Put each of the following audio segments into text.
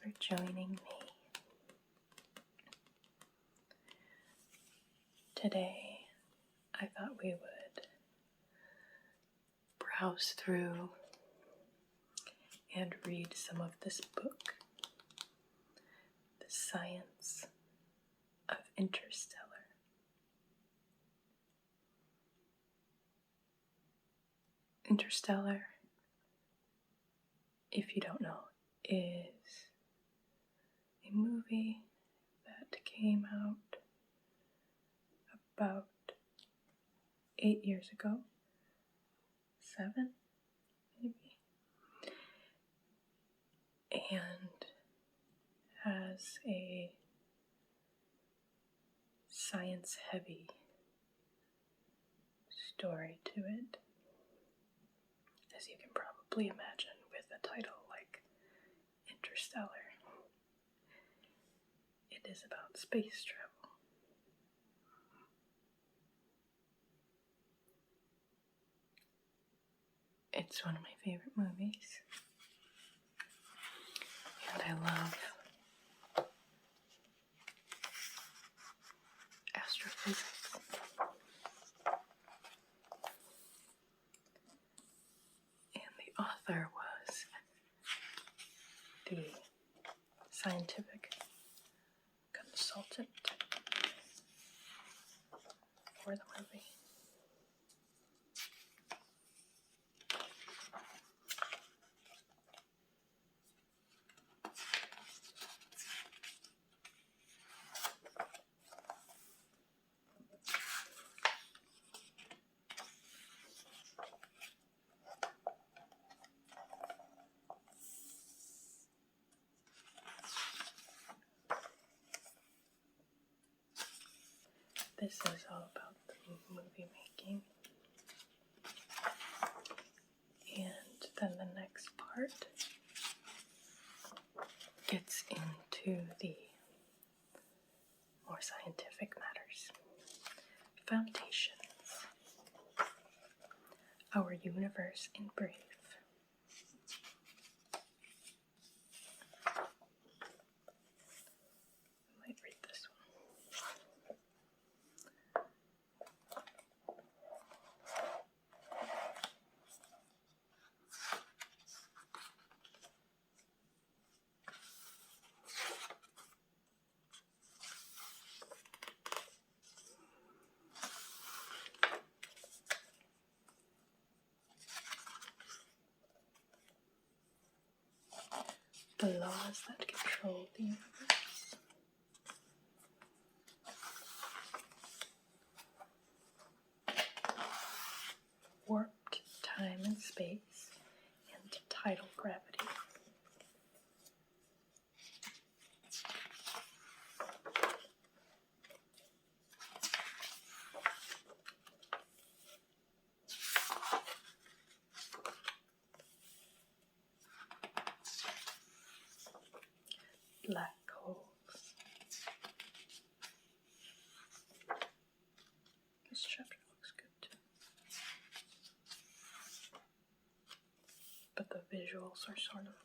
for joining me. Today, I thought we would browse through and read some of this book, The Science of Interstellar. Interstellar, if you don't know, is a movie that came out about 8 years ago. 7, maybe. And has a science-heavy story to it, as you can probably imagine with a title like Interstellar. It is about space travel. It's one of my favorite movies, and I love astrophysics. And the author was the scientific consultant for the movie. This is all about the movie making. And then the next part gets into the more scientific matters. Foundations. Our universe in brief. I might read this one. The laws that control the universe. Warped time and space, and tidal gravity. Black holes. This chapter looks good too. But the visuals are sort of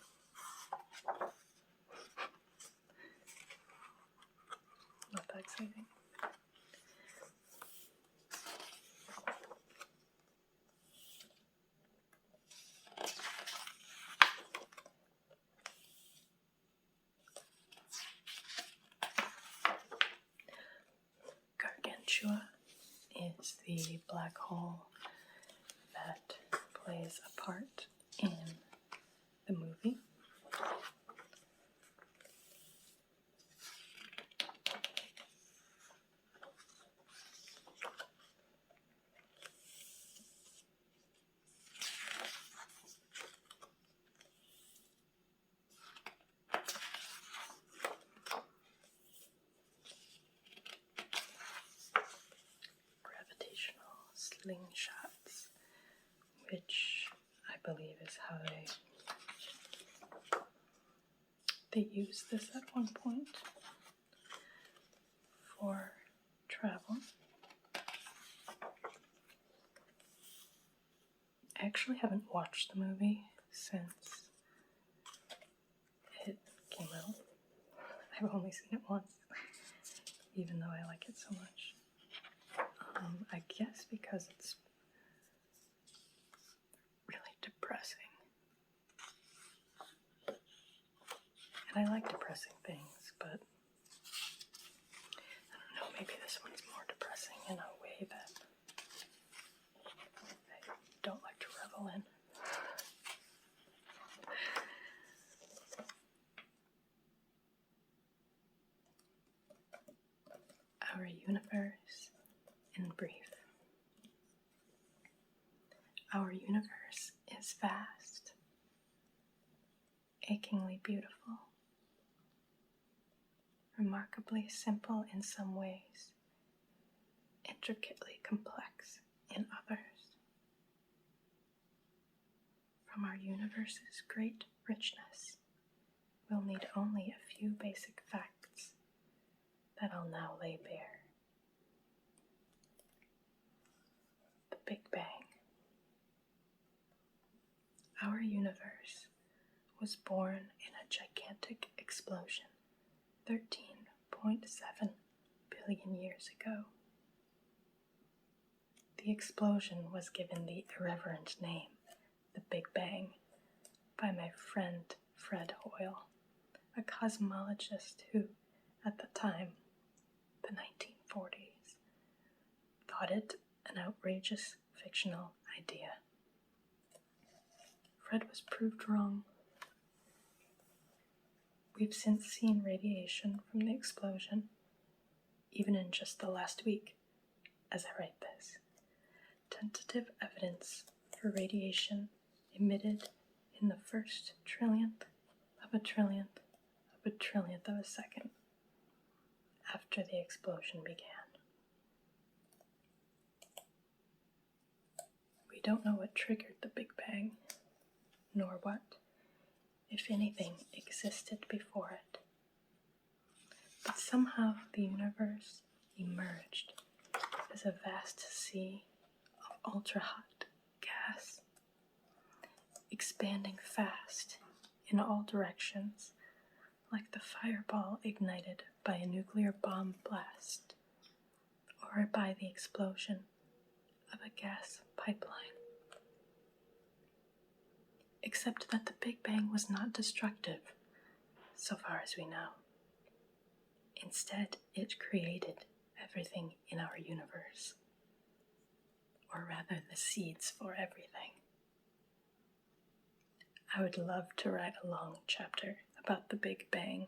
not that exciting. Gargantua is the black hole that plays a part in the movie. Slingshots, which I believe is how they use this at one point for travel. I actually haven't watched the movie since it came out. I've only seen it once, even though I like it so much. I guess because it's really depressing. And I like depressing things, but I don't know, maybe this one's more depressing in a way that I don't like to revel in. Our universe in brief. Our universe is vast, achingly beautiful, remarkably simple in some ways, intricately complex in others. From our universe's great richness, we'll need only a few basic facts that I'll now lay bare. The Big Bang. Our universe was born in a gigantic explosion 13.7 billion years ago. The explosion was given the irreverent name, the Big Bang, by my friend Fred Hoyle, a cosmologist who, at the time, the 1940s, thought it an outrageous fictional idea. Fred was proved wrong. We've since seen radiation from the explosion, even in just the last week, as I write this. Tentative evidence for radiation emitted in the first trillionth of a trillionth of a trillionth of a second after the explosion began. We don't know what triggered the Big Bang, nor what, if anything, existed before it. But somehow the universe emerged as a vast sea of ultra-hot gas, expanding fast in all directions, like the fireball ignited by a nuclear bomb blast, or by the explosion of a gas pipeline. Except that the Big Bang was not destructive, so far as we know. Instead, it created everything in our universe, or rather the seeds for everything. I would love to write a long chapter about the Big Bang,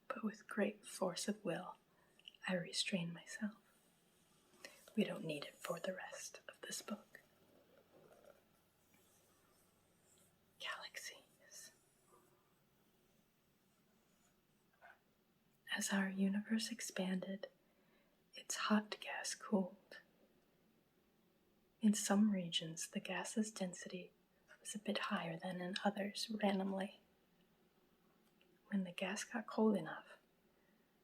but with great force of will, I restrain myself. We don't need it for the rest of this book. Galaxies. As our universe expanded, its hot gas cooled. In some regions, the gas's density was a bit higher than in others randomly. When the gas got cold enough,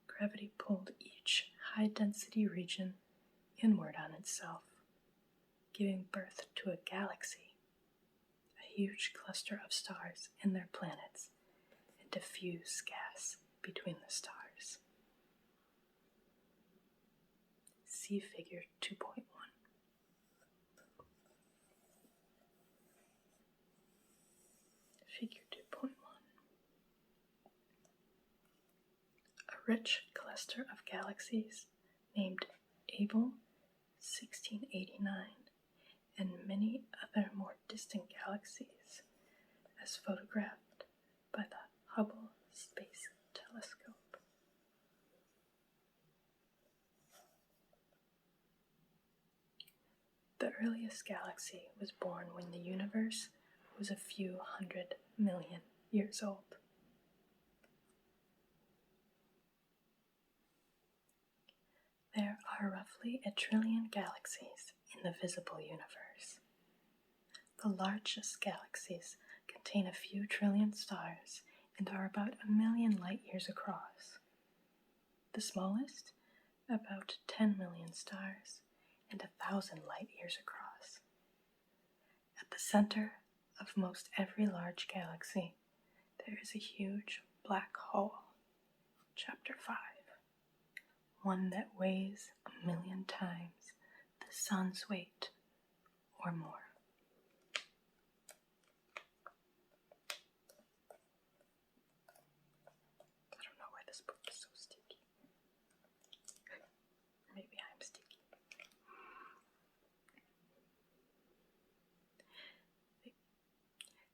gravity pulled each high-density region inward on itself, giving birth to a galaxy, a huge cluster of stars and their planets, and diffuse gas between the stars. See figure 2.1. Figure 2.1. A rich cluster of galaxies named Abel 1689 and many other more distant galaxies as photographed by the Hubble Space Telescope. The earliest galaxy was born when the universe was a few 100 million years old. There are roughly 1 trillion galaxies in the visible universe. The largest galaxies contain a few trillion stars and are about 1 million light years across. The smallest, about 10 million stars and 1,000 light years across. At the center of most every large galaxy, there is a huge black hole. Chapter 5. One that weighs 1,000,000 times the sun's weight or more. I don't know why this book is so sticky. Maybe I'm sticky.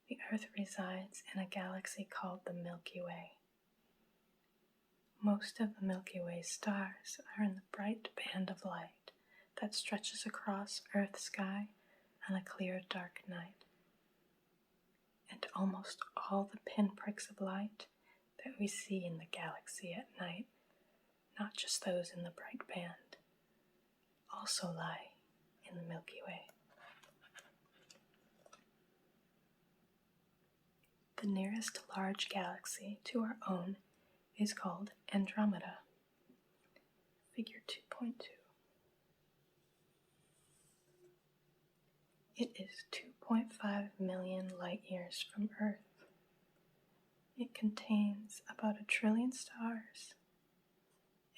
The Earth resides in a galaxy called the Milky Way. Most of the Milky Way stars are in the bright band of light that stretches across Earth's sky on a clear, dark night. And almost all the pinpricks of light that we see in the galaxy at night, not just those in the bright band, also lie in the Milky Way. The nearest large galaxy to our own is called Andromeda, figure 2.2. It is 2.5 million light years from Earth. It contains about 1 trillion stars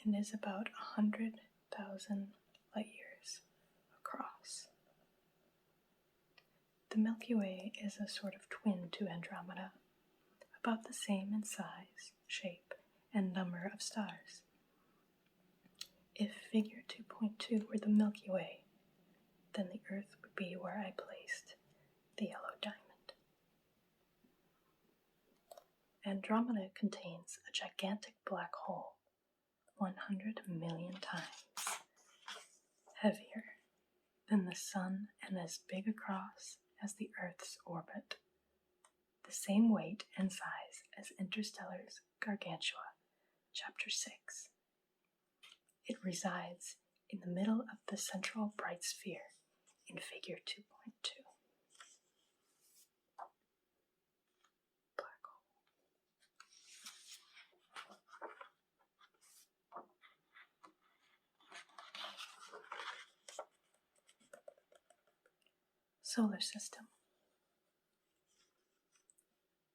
and is about 100,000 light years across. The Milky Way is a sort of twin to Andromeda, about the same in size, shape, and number of stars. If figure 2.2 were the Milky Way, then the Earth would be where I placed the yellow diamond. Andromeda contains a gigantic black hole, 100 million times heavier than the Sun and as big across as the Earth's orbit, the same weight and size as Interstellar's Gargantua, Chapter 6. It resides in the middle of the central bright sphere in figure 2.2. Black hole. Solar system.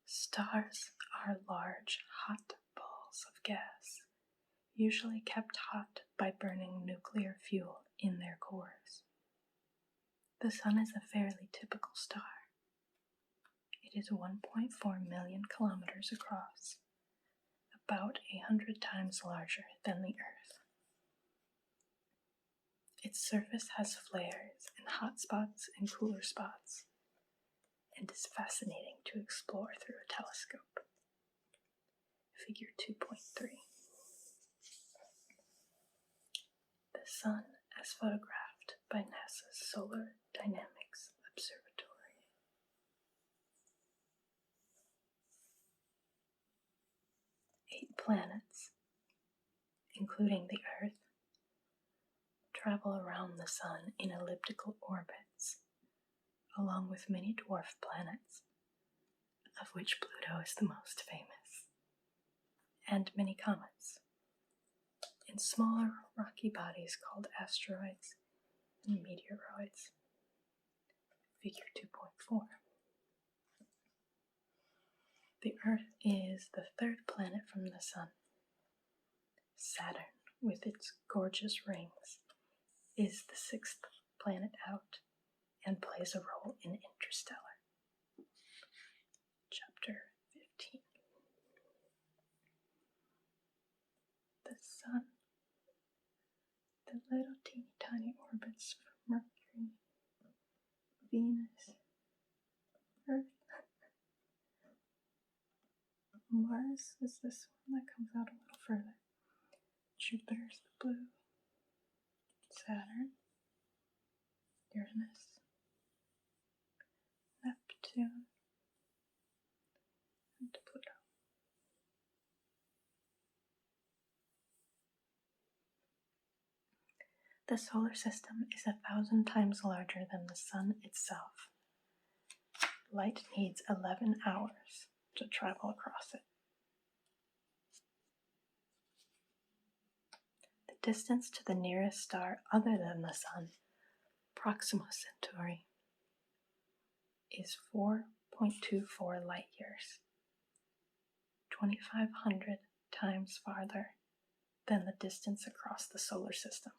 Stars are large, hot balls of gas, usually kept hot by burning nuclear fuel in their cores. The Sun is a fairly typical star. It is 1.4 million kilometers across, about 100 times larger than the Earth. Its surface has flares and hot spots and cooler spots, and is fascinating to explore through a telescope. Figure 2.3. The Sun as photographed by NASA's Solar Dynamics Observatory. Eight planets, including the Earth, travel around the Sun in elliptical orbits, along with many dwarf planets, of which Pluto is the most famous, and many comets, and smaller rocky bodies called asteroids and meteoroids. Figure 2.4. The Earth is the third planet from the Sun. Saturn, with its gorgeous rings, is the sixth planet out and plays a role in Interstellar. Chapter 15. The Sun. The little teeny tiny orbits from Mercury, Venus, Earth. Mars is this one that comes out a little further. Jupiter's the blue. Saturn, Uranus, Neptune, and Pluto. The solar system is 1,000 times larger than the Sun itself. Light needs 11 hours to travel across it. The distance to the nearest star other than the Sun, Proxima Centauri, is 4.24 light years, 2,500 times farther than the distance across the solar system.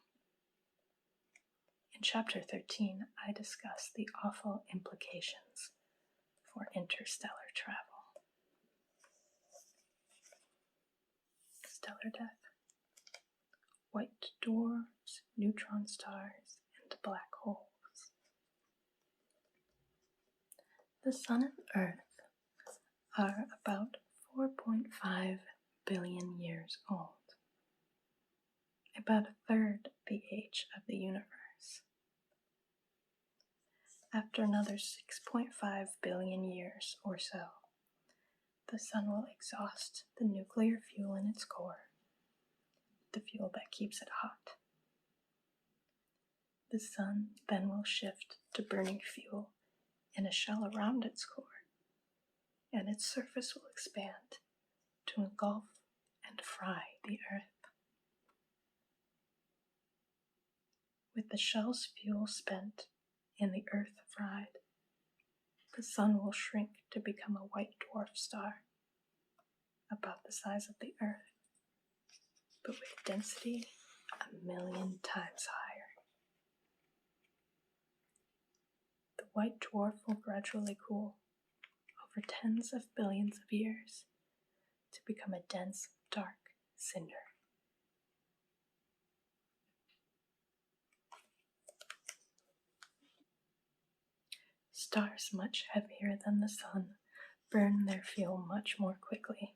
In Chapter 13, I discuss the awful implications for interstellar travel. Stellar death, white dwarfs, neutron stars, and black holes. The Sun and Earth are about 4.5 billion years old, about a third the age of the universe. After another 6.5 billion years or so, the Sun will exhaust the nuclear fuel in its core, the fuel that keeps it hot. The Sun then will shift to burning fuel in a shell around its core, and its surface will expand to engulf and fry the Earth. With the shell's fuel spent and the Earth fried, the Sun will shrink to become a white dwarf star, about the size of the Earth, but with density 1,000,000 times higher. The white dwarf will gradually cool over tens of billions of years to become a dense, dark cinder. Stars much heavier than the Sun burn their fuel much more quickly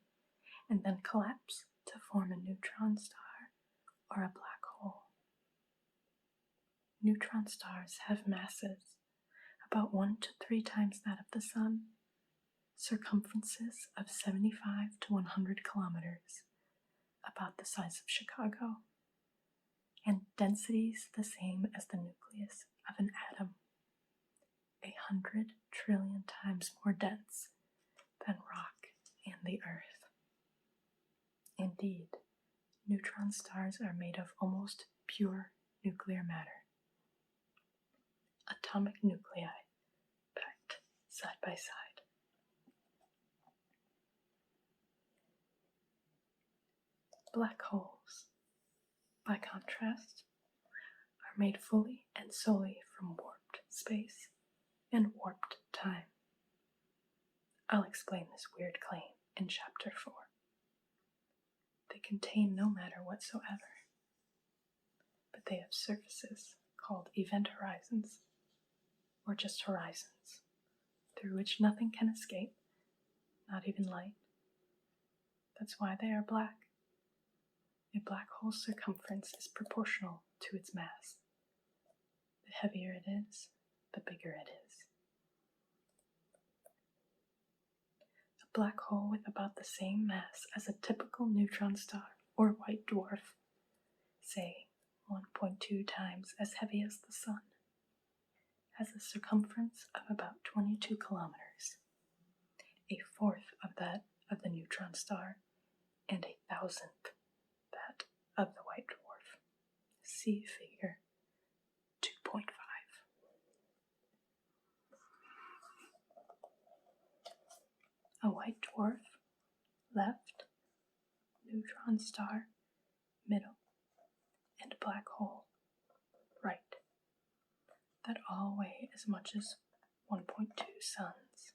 and then collapse to form a neutron star or a black hole. Neutron stars have masses about 1 to 3 times that of the Sun, circumferences of 75 to 100 kilometers, about the size of Chicago, and densities the same as the nucleus of an atom, 100 trillion times more dense than rock and the Earth. Indeed, neutron stars are made of almost pure nuclear matter, atomic nuclei packed side by side. Black holes, by contrast, are made fully and solely from warped space and warped time. I'll explain this weird claim in Chapter 4. They contain no matter whatsoever, but they have surfaces called event horizons, or just horizons, through which nothing can escape, not even light. That's why they are black. A black hole's circumference is proportional to its mass. The heavier it is, the bigger it is. A black hole with about the same mass as a typical neutron star or white dwarf, say 1.2 times as heavy as the Sun, has a circumference of about 22 kilometers, a fourth of that of the neutron star, and 1,000th that of the white dwarf. See figure 2.5. A white dwarf, left, neutron star, middle, and black hole, right, that all weigh as much as 1.2 suns.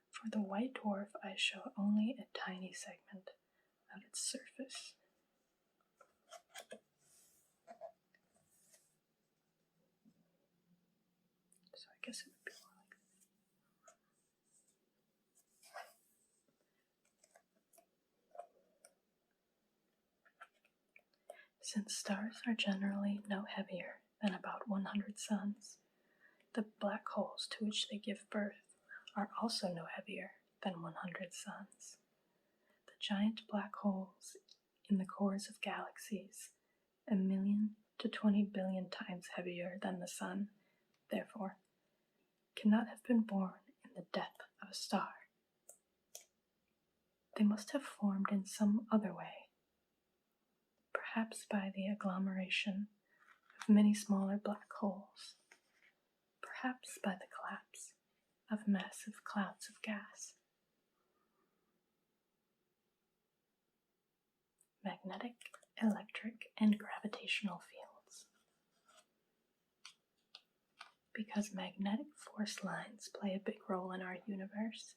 For the white dwarf, I show only a tiny segment of its surface. So I guess it would be more like this. Since stars are generally no heavier than about 100 suns, the black holes to which they give birth are also no heavier than 100 suns. The giant black holes in the cores of galaxies, 1,000,000 to 20 billion times heavier than the Sun, therefore, cannot have been born in the death of a star. They must have formed in some other way, perhaps by the agglomeration of many smaller black holes, perhaps by the collapse of massive clouds of gas. magnetic, electric, and gravitational fields. Because magnetic force lines play a big role in our universe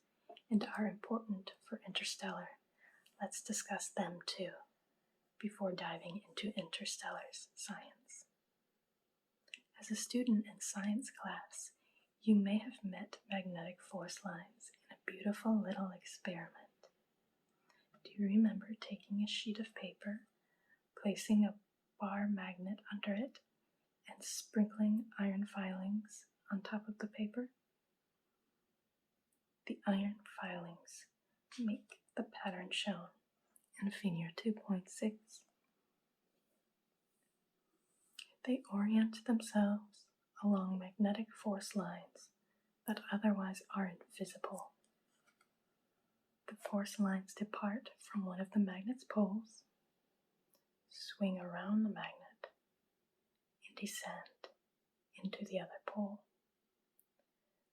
and are important for Interstellar, let's discuss them too, before diving into Interstellar's science. As a student in science class, you may have met magnetic force lines in a beautiful little experiment. Do you remember taking a sheet of paper, placing a bar magnet under it, and sprinkling iron filings on top of the paper? The iron filings make the pattern shown in figure 2.6. They orient themselves along magnetic force lines that otherwise aren't visible. The force lines depart from one of the magnet's poles, swing around the magnet, and descend into the other pole.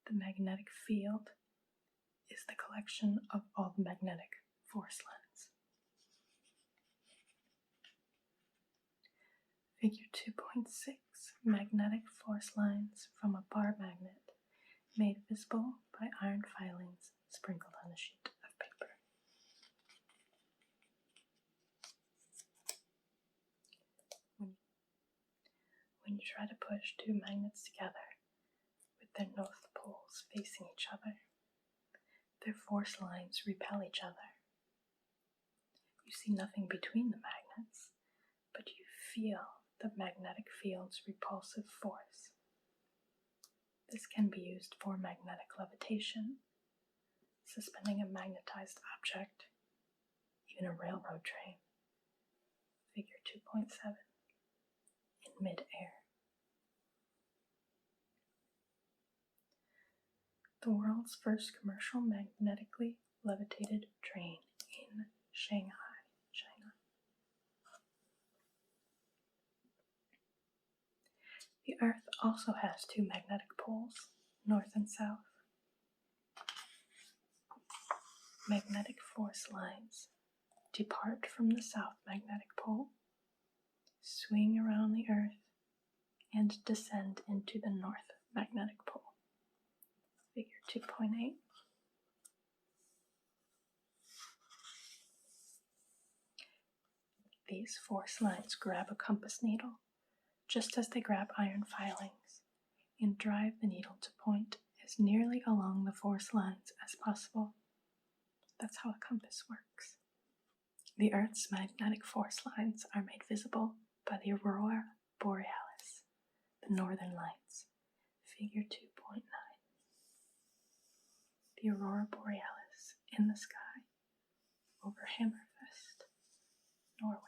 The magnetic field is the collection of all the magnetic force lines. Figure 2.6, magnetic force lines from a bar magnet made visible by iron filings sprinkled on a sheet of paper. When you try to push two magnets together with their north poles facing each other, their force lines repel each other. You see nothing between the magnets, but you feel the magnetic field's repulsive force. This can be used for magnetic levitation, suspending a magnetized object, even a railroad train. Figure 2.7, in mid-air. The world's first commercial magnetically levitated train in Shanghai, China. The Earth also has two magnetic poles, north and south. Magnetic force lines depart from the south magnetic pole, swing around the Earth, and descend into the north magnetic pole. Figure 2.8. These force lines grab a compass needle, just as they grab iron filings, and drive the needle to point as nearly along the force lines as possible. That's how a compass works. The Earth's magnetic force lines are made visible by the aurora borealis, the northern lights, figure 2.9. The aurora borealis in the sky over Hammerfest, Norway.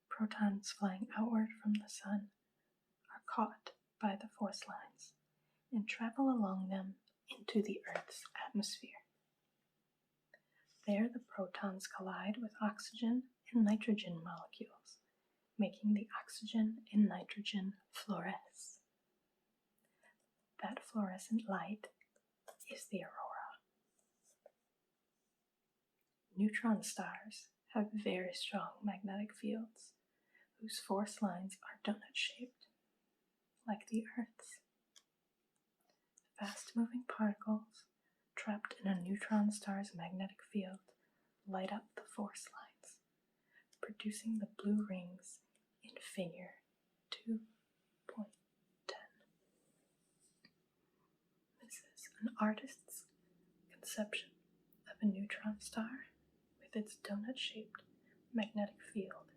Protons flying outward from the sun are caught by the force lines and travel along them into the Earth's atmosphere. There the protons collide with oxygen and nitrogen molecules, making the oxygen and nitrogen fluoresce. That fluorescent light is the aurora. Neutron stars have very strong magnetic fields whose force lines are donut-shaped, like the Earth's. Fast-moving particles trapped in a neutron star's magnetic field light up the force lines, producing the blue rings in figure 2.10. This is an artist's conception of a neutron star with its donut-shaped magnetic field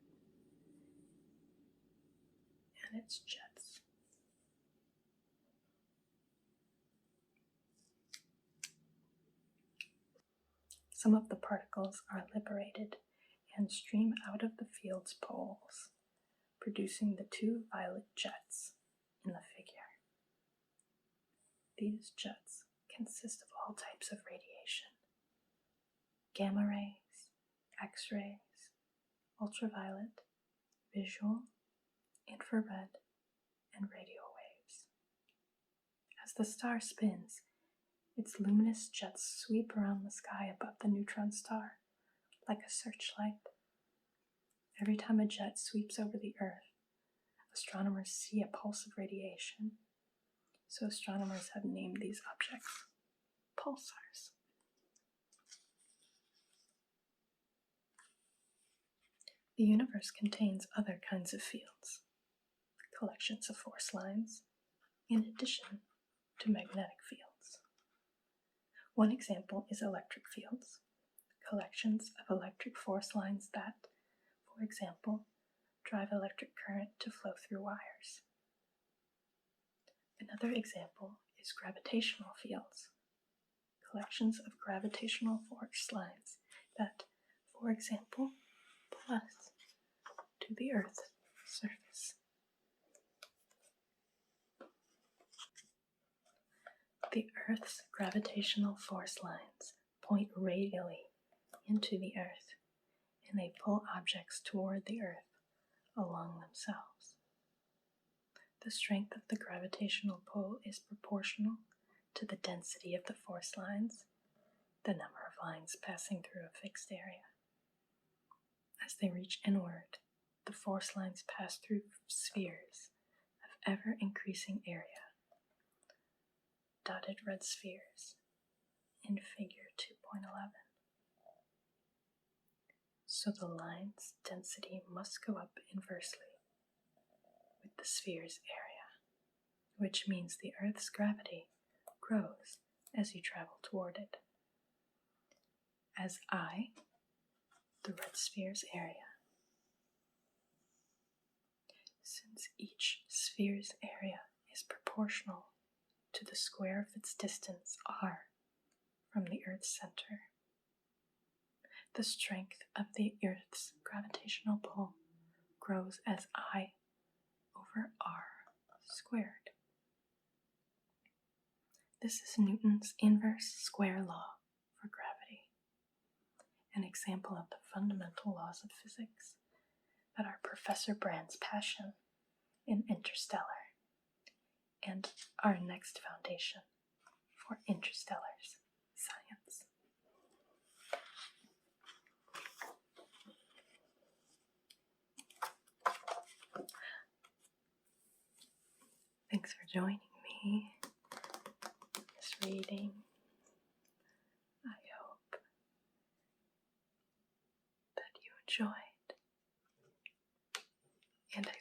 and its jets. Some of the particles are liberated and stream out of the field's poles, producing the two violet jets in the figure. These jets consist of all types of radiation: gamma rays, X-rays, ultraviolet, visual, infrared, and radio waves. As the star spins, Its luminous jets sweep around the sky above the neutron star, like a searchlight. Every time a jet sweeps over the Earth, astronomers see a pulse of radiation. So astronomers have named these objects pulsars. The universe contains other kinds of fields, collections of force lines, in addition to magnetic fields. One example is electric fields, collections of electric force lines that, for example, drive electric current to flow through wires. Another example is gravitational fields, collections of gravitational force lines that, for example, pull us to the Earth's surface. The Earth's gravitational force lines point radially into the Earth, and they pull objects toward the Earth along themselves. The strength of the gravitational pull is proportional to the density of the force lines, the number of lines passing through a fixed area. As they reach inward, the force lines pass through spheres of ever-increasing area, dotted red spheres, in figure 2.11. So the line's density must go up inversely with the sphere's area, which means the Earth's gravity grows as you travel toward it. As I, the red sphere's area. Since each sphere's area is proportional to the square of its distance r from the Earth's center, the strength of the Earth's gravitational pull grows as I over r squared. This is Newton's inverse square law for gravity, an example of the fundamental laws of physics that are Professor Brand's passion in Interstellar, and our next foundation for Interstellar's science. Thanks for joining me in this reading. I hope that you enjoyed, and I